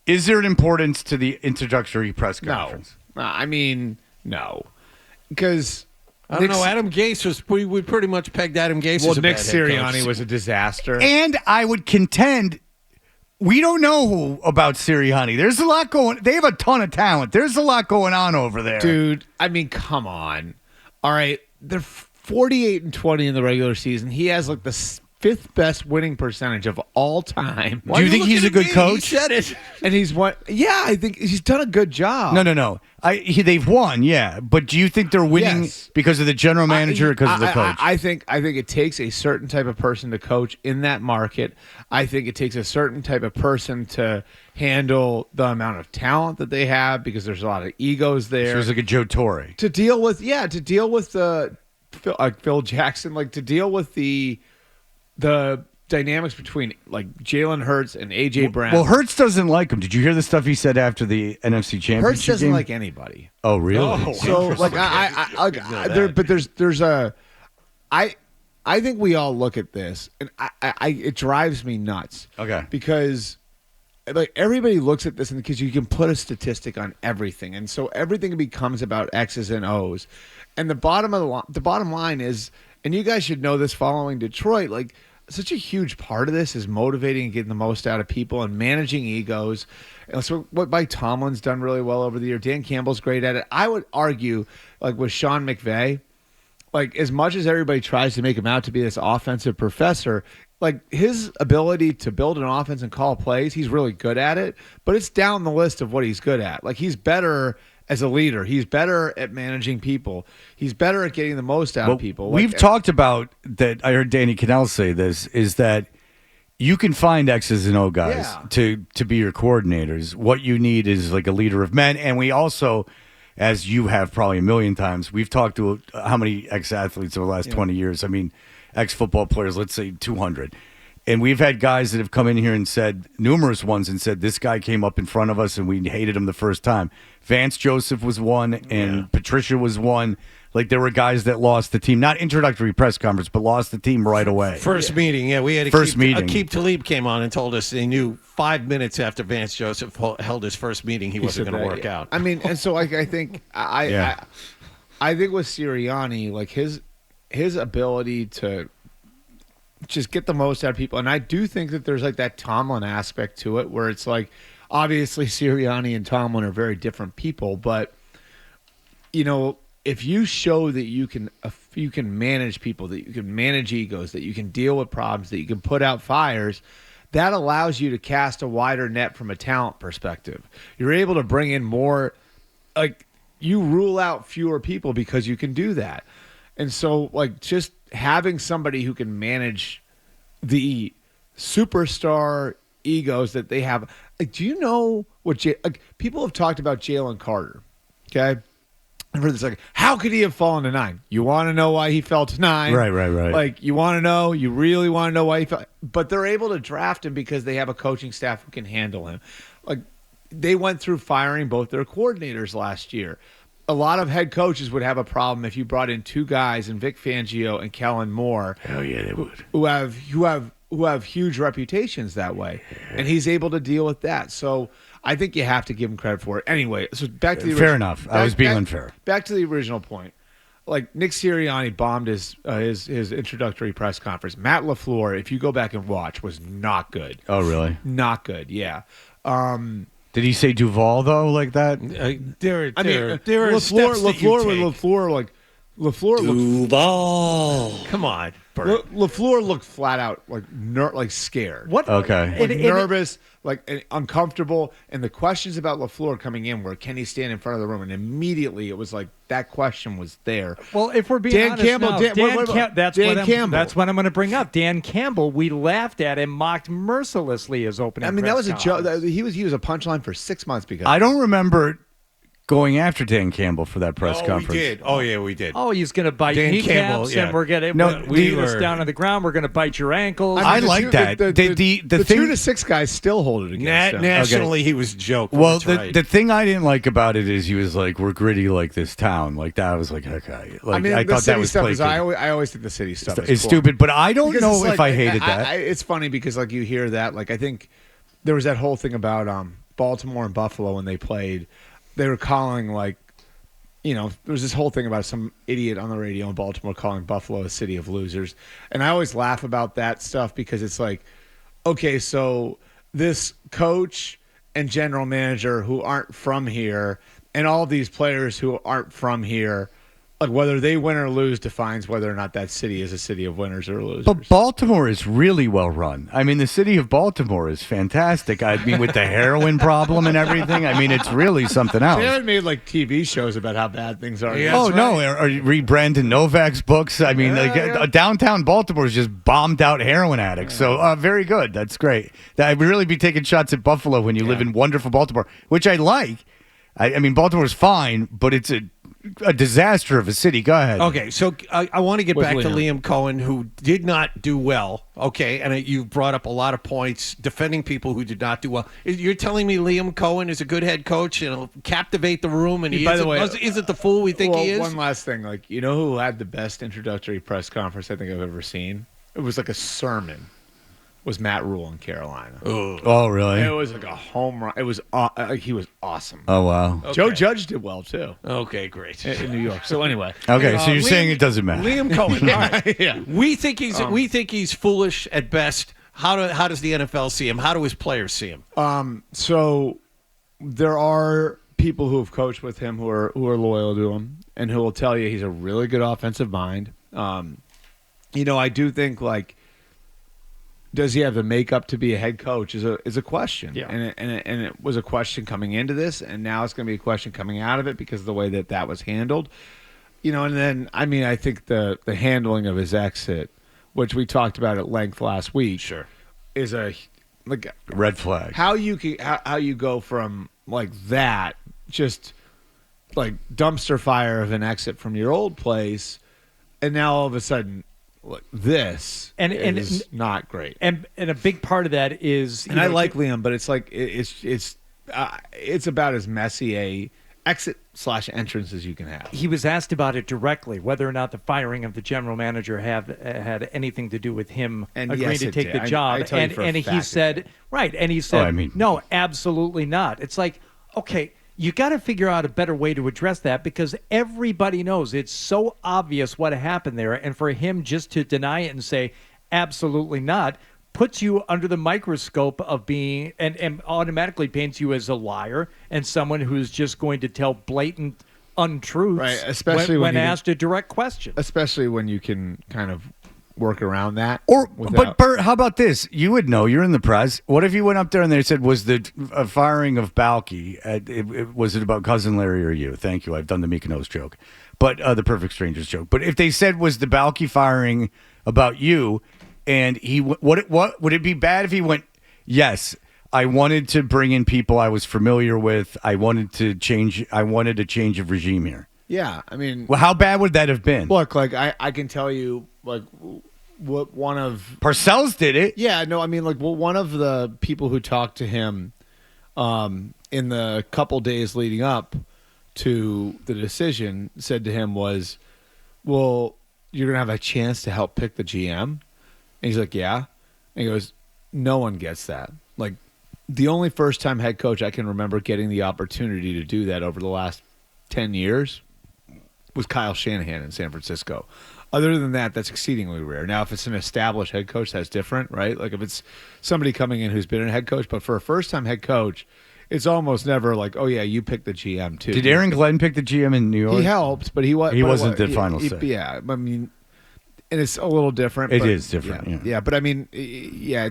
Is there an importance to the introductory press conference? No. I mean, no. Because I don't know. Adam Gase we pretty much pegged Adam Gase as a Nick bad head Sirianni coach. was a disaster. And I would contend we don't know about Sirianni. There's a lot going. They have a ton of talent. There's a lot going on over there, dude. I mean, come on. All right, they're 48-20 in the regular season. He has like the fifth best winning percentage of all time. Do you think he's a good coach? He said it. And he's won. Yeah, I think he's done a good job. No. They've won, yeah. But do you think they're winning because of the general manager or because of the coach? I think it takes a certain type of person to coach in that market. I think it takes a certain type of person to handle the amount of talent that they have because there's a lot of egos there. So it's like a Joe Torre. To deal with the Phil Jackson, like to deal with the dynamics between like Jalen Hurts and AJ Brown. Well, Hurts doesn't like him. Did you hear the stuff he said after the NFC Championship Hurts doesn't game? like anybody. Oh, really? Oh, So like I think we all look at this and it drives me nuts. Okay. Because like everybody looks at this and because you can put a statistic on everything, and so everything becomes about X's and O's. And the bottom line is, and you guys should know this following Detroit, like such a huge part of this is motivating and getting the most out of people and managing egos. And so what Mike Tomlin's done really well over the year. Dan Campbell's great at it. I would argue, like with Sean McVay, like as much as everybody tries to make him out to be this offensive professor, like his ability to build an offense and call plays, he's really good at it. But it's down the list of what he's good at. Like he's better as a leader. He's better at managing people. He's better at getting the most out of people. We've talked about that. I heard Danny Cannell say this, is that you can find X's and O guys to be your coordinators. What you need is like a leader of men. And we also, as you have probably a million times, we've talked to how many ex-athletes over the last 20 years. I mean, ex-football players, let's say 200. And we've had guys that have come in here and said, numerous ones, and said, this guy came up in front of us and we hated him the first time. Vance Joseph was one, and Patricia was one. Like, there were guys that lost the team, not introductory press conference, but lost the team right away. First meeting, we had Akeem Talib came on and told us they knew 5 minutes after Vance Joseph held his first meeting he wasn't going to work out. I mean, and so like I think I think with Sirianni, like his ability to just get the most out of people, and I do think that there's like that Tomlin aspect to it, where it's like obviously Sirianni and Tomlin are very different people, but you know, if you show that you can manage people, that you can manage egos, that you can deal with problems, that you can put out fires, that allows you to cast a wider net from a talent perspective. You're able to bring in more, like you rule out fewer people because you can do that. And so like just having somebody who can manage the superstar egos that they have. Like, do you know what people have talked about Jalen Carter? Okay. I've heard this like, how could he have fallen to 9? You want to know why he fell to 9? Right. Like, you really want to know why he fell. But they're able to draft him because they have a coaching staff who can handle him. Like, they went through firing both their coordinators last year. A lot of head coaches would have a problem if you brought in two guys, in Vic Fangio and Kellen Moore. Hell yeah, they would. Who have huge reputations that way. And he's able to deal with that. So I think you have to give him credit for it. Anyway, so back to the fair enough. I was being unfair. Back to the original point. Like Nick Sirianni bombed his introductory press conference. Matt LaFleur, if you go back and watch, was not good. Oh, really? Not good. Yeah. Did he say Duval though, like that? LaFleur Duval. Come on, LaFleur looked flat out like scared. What? Okay. Nervous, like uncomfortable. And the questions about LaFleur coming in were, can he stand in front of the room? And immediately it was like that question was there. Well, if we're being honest now, that's what I'm going to bring up. Dan Campbell, we laughed at him, mocked mercilessly his opening. I mean, that was conference. a joke. He was a punchline for 6 months because I don't remember going after Dan Campbell for that press conference. We did. Oh, yeah, we did. Oh, he's going to bite Dan kneecaps, Campbell, yeah. and we're going No, to beat us down on the ground. We're going to bite your ankles. I like that. The thing, 2 to 6 guys still hold it against him. Nationally, he was a joke. Well, the thing I didn't like about it is he was like, "We're gritty like this town." Like that, I was like, okay. Like, I mean, I the thought city that was stuff is, placate. I always think the city stuff is It's cool. stupid, but I don't Because know it's if like, I hated that. It's funny because like you hear that, like I think there was that whole thing about Baltimore and Buffalo when they played, they were calling like, there was this whole thing about some idiot on the radio in Baltimore calling Buffalo a city of losers. And I always laugh about that stuff because it's like, okay, so this coach and general manager who aren't from here and all these players who aren't from here, like whether they win or lose defines whether or not that city is a city of winners or losers. But Baltimore is really well run. I mean, the city of Baltimore is fantastic. I mean, with the heroin problem and everything, I mean, it's really something else. They haven't made like TV shows about how bad things are. Yeah, no, or read Brandon Novak's books. I mean, downtown Baltimore is just bombed out heroin addicts. So very good. That's great. I'd really be taking shots at Buffalo when you live in wonderful Baltimore, which I like. I mean, Baltimore's fine, but it's a disaster of a city. Go ahead. Okay, so I want to get back to Liam Cohen, who did not do well. Okay, and you brought up a lot of points defending people who did not do well. You're telling me Liam Cohen is a good head coach and he'll captivate the room, and isn't the fool we think he is? One last thing, like who had the best introductory press conference I think I've ever seen? It was like a sermon. Was Matt Rule in Carolina? Oh, really? It was like a home run. It was he was awesome. Oh, wow. Okay. Joe Judge did well too. Okay, great. In New York. So anyway, okay. So you're saying it doesn't matter? Liam Cohen. All right. Yeah. We think he's foolish at best. How does the NFL see him? How do his players see him? So there are people who have coached with him who are loyal to him and who will tell you he's a really good offensive mind. I do think like. Does he have the makeup to be a head coach is a question. Yeah. And it was a question coming into this, and now it's going to be a question coming out of it because of the way that was handled. And then, I mean, I think the handling of his exit, which we talked about at length last week, is a red flag. How you go from like that, just like dumpster fire of an exit from your old place, and now all of a sudden this is not great. And a big part of that is, and I like Liam, but it's like it's about as messy a exit / entrance as you can have. He was asked about it directly, whether or not the firing of the general manager had anything to do with him agreeing to take the job. And he said, no, absolutely not. It's like, okay, you got to figure out a better way to address that because everybody knows it's so obvious what happened there. And for him just to deny it and say, absolutely not, puts you under the microscope of being and automatically paints you as a liar and someone who's just going to tell blatant untruths, right? Especially when asked a direct question. Especially when you can kind of work around that. But Bert, how about this? You would know. You're in the press. What if you went up there and they said, was the firing of Balky, was it about Cousin Larry or you? Thank you. I've done the Mykonos joke. But the Perfect Strangers joke. But if they said, was the Balky firing about you, and what would it be bad if he went, yes, I wanted to bring in people I was familiar with. I wanted a change of regime here. Yeah, I mean, well, how bad would that have been? Look, like I can tell you, like what one of Parcells did it. Yeah, no, I mean, like one of the people who talked to him in the couple days leading up to the decision said to him was, "Well, you're gonna have a chance to help pick the GM," and he's like, "Yeah," and he goes, "No one gets that. Like, the only first-time head coach I can remember getting the opportunity to do that over the last 10 years." Was Kyle Shanahan in San Francisco. Other than that, that's exceedingly rare. Now, if it's an established head coach, that's different, right? Like if it's somebody coming in who's been a head coach, but for a first-time head coach, it's almost never like, oh yeah, you pick the GM too. Did Aaron Glenn pick the GM in New York? He helped, but he wasn't the final say. Yeah, I mean, and it's a little different. It is different. Yeah, but I mean, yeah,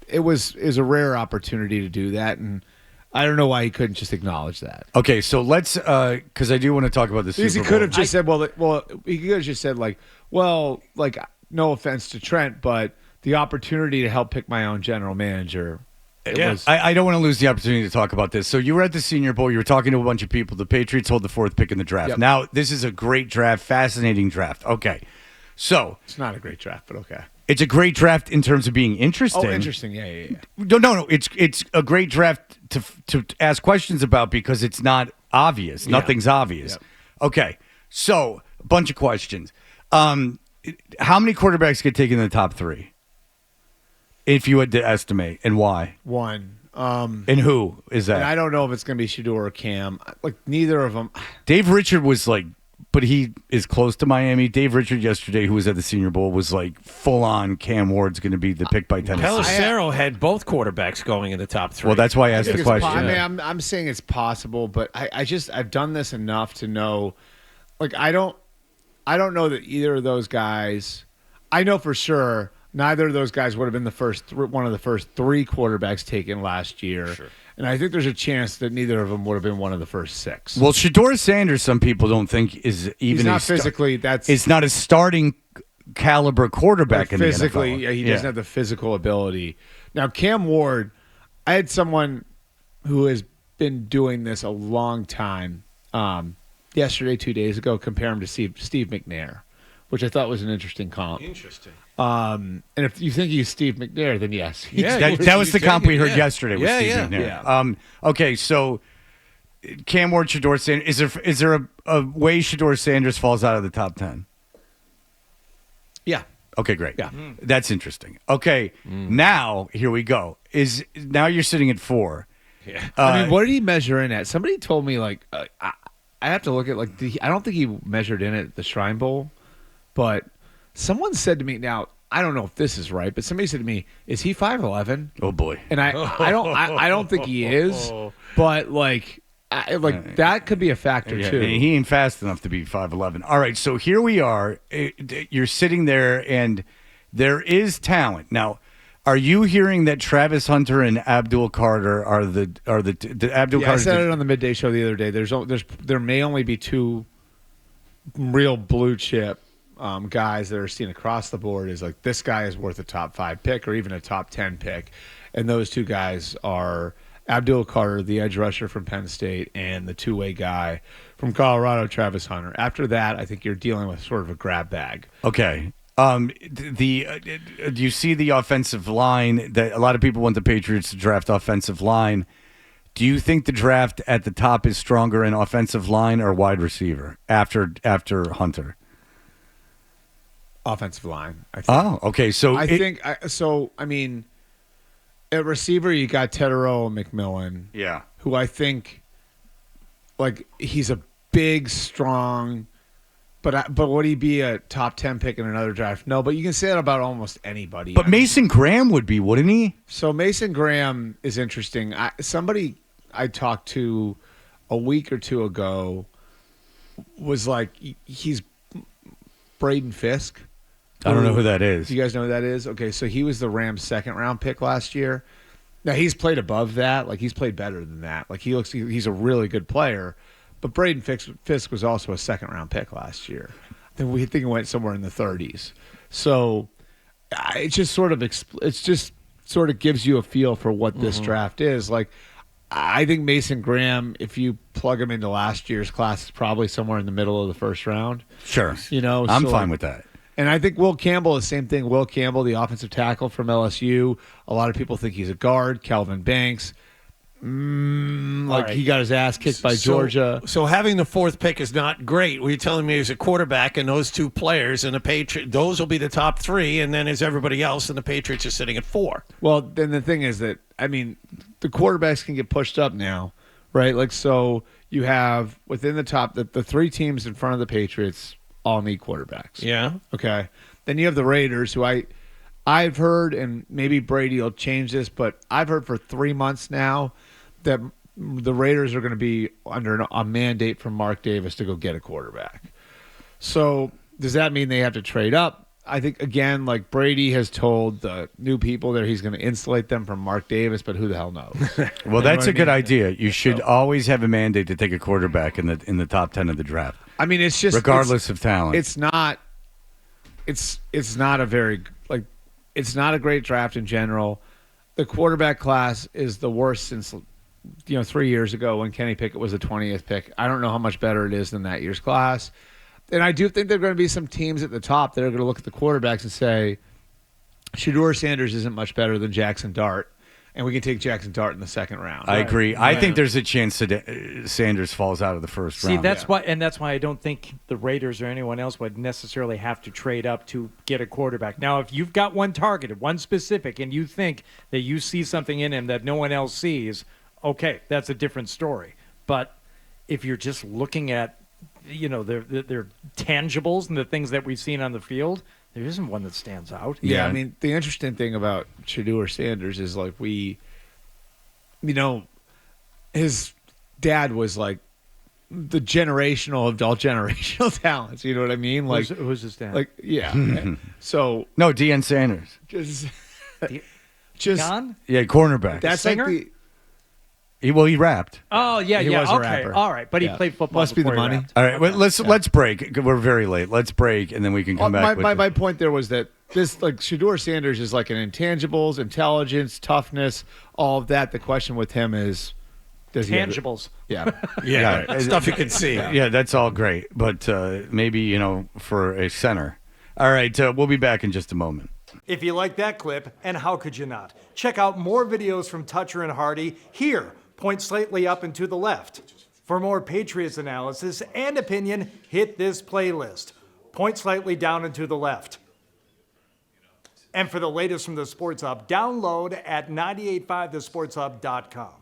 it was a rare opportunity to do that, and I don't know why he couldn't just acknowledge that. Okay, so let's, because I do want to talk about this. He could have just said, he could have just said, like, well, like, no offense to Trent, but the opportunity to help pick my own general manager. I don't want to lose the opportunity to talk about this. So you were at the Senior Bowl. You were talking to a bunch of people. The Patriots hold the 4th pick in the draft. Yep. Now, this is a great draft, fascinating draft. Okay, so. It's not a great draft, but okay. It's a great draft in terms of being interesting. Oh, interesting. Yeah. No. It's a great draft to ask questions about because it's not obvious. Nothing's obvious. Yep. Okay, so a bunch of questions. How many quarterbacks get taken in the top 3? If you had to estimate, and why? One. And who is that? And I don't know if it's going to be Shador or Cam. Like, neither of them. Dave Richard was like, but he is close to Miami. Dave Richard yesterday, who was at the Senior Bowl, was like full on Cam Ward's going to be the pick by Tennessee. Pelissero had both quarterbants going in the top 3. Well, that's why I asked the question. I mean, I'm saying it's possible, but I've done this enough to know. Like, I don't know that either of those guys. I know for sure neither of those guys would have been one of the first 3 quarterbacks taken last year. Sure. And I think there's a chance that neither of them would have been one of the first 6. Well, Shador Sanders, some people don't think is even. He's not physically. It's not a starting caliber quarterback in the NFL. Physically, he doesn't have the physical ability. Now, Cam Ward, I had someone who has been doing this a long time. Yesterday, 2 days ago, compare him to Steve McNair, which I thought was an interesting comp. Interesting. And if you think he's Steve McNair, then yes. That was the comp we heard yesterday with Steve McNair. Yeah. Okay, so Cam Ward, Shador Sanders. Is there a way Shador Sanders falls out of the top 10? Yeah. Okay, great. Yeah. That's interesting. Okay, now here we go. Now you're sitting at 4. Yeah. I mean, what did he measure in at? Somebody told me, like, I have to look at, like, I don't think he measured in at the Shrine Bowl, but someone said to me, now, I don't know if this is right, but somebody said to me, is he 5'11"? Oh, boy. And I don't think he is, but, like, that could be a factor, too. He ain't fast enough to be 5'11". All right, so here we are. You're sitting there, and there is talent. Now, are you hearing that Travis Hunter and Abdul Carter are the Abdul Carter? I said it on the midday show the other day. There may only be 2 real blue chip guys that are seen across the board is like, this guy is worth a top 5 pick or even a top 10 pick. And those 2 guys are Abdul Carter, the edge rusher from Penn State, and the 2-way guy from Colorado, Travis Hunter. After that, I think you're dealing with sort of a grab bag. Okay. Do you see the offensive line that a lot of people want the Patriots to draft offensive line? Do you think the draft at the top is stronger in offensive line or wide receiver after Hunter? Offensive line, I think. Oh, okay. So I mean, at receiver you got Tedero McMillan. Yeah. Who I think, like, he's a big, strong. But would he be a top 10 pick in another draft? No, but you can say that about almost anybody. But Mason Graham would be, wouldn't he? So Mason Graham is interesting. Somebody I talked to a week or 2 ago was like, he's Braden Fisk. I don't know who that is. Do you guys know who that is? Okay, so he was the Rams' 2nd-round pick last year. Now, he's played above that. Like, he's played better than that. Like, he's a really good player. But Braden Fisk was also a 2nd-round pick last year. I think he went somewhere in the 30s. So it just sort of gives you a feel for what this draft is. Like, I think Mason Graham, if you plug him into last year's class, is probably somewhere in the middle of the 1st round. Sure, I'm fine with that. And I think Will Campbell, the same thing. Will Campbell, the offensive tackle from LSU. A lot of people think he's a guard. Calvin Banks. He got his ass kicked by Georgia. So having the 4th pick is not great. Were you telling me as a quarterback and those 2 players and the Patriots, those will be the top 3, and then as everybody else, and the Patriots are sitting at 4? Well, then the thing is that, I mean, the quarterbacks can get pushed up now, right? Like, so you have within the top, the 3 teams in front of the Patriots all need quarterbacks. Yeah. Okay. Then you have the Raiders, who I've heard, and maybe Brady will change this, but I've heard for 3 months now that the Raiders are going to be under a mandate from Mark Davis to go get a quarterback. So does that mean they have to trade up? I think, again, like Brady has told the new people there he's going to insulate them from Mark Davis, but who the hell knows? Well, that's a good idea. You should always have a mandate to take a quarterback in the top 10 of the draft. I mean, it's just regardless of talent. It's not a very it's not a great draft in general. The quarterback class is the worst since 3 years ago when Kenny Pickett was the 20th pick. I don't know how much better it is than that year's class. And I do think there are going to be some teams at the top that are going to look at the quarterbacks and say, Shador Sanders isn't much better than Jackson Dart. and we can take Jackson Dart in the second round. I agree. I think there's a chance that Sanders falls out of the first round. See, that's why I don't think the Raiders or anyone else would necessarily have to trade up to get a quarterback. Now, if you've got one targeted, one specific, and you think that you see something in him that no one else sees, okay, that's a different story. But if you're just looking at, their tangibles and the things that we've seen on the field, there isn't one that stands out. Yeah, I mean, the interesting thing about Shador Sanders is like his dad was like the generational of all generational talents. You know what I mean? Like, who's his dad? Like, yeah. So no, Deion Sanders. Just John? Yeah, cornerback. That's singer? like the. He rapped. Oh yeah, he was a okay, rapper. All right, but he played football. Must be the money. All right, let's break. We're very late. Let's break, and then we can come back. My point there was that this Shador Sanders is like an intangibles, intelligence, toughness, all of that. The question with him is, does tangibles? He have it? Yeah, stuff you can see. Yeah, that's all great, but maybe for a center. All right, we'll be back in just a moment. If you like that clip, and how could you not? Check out more videos from Toucher and Hardy here. Point slightly up and to the left. For more Patriots analysis and opinion, hit this playlist. Point slightly down and to the left. And for the latest from the Sports Hub, download at 985thesportshub.com.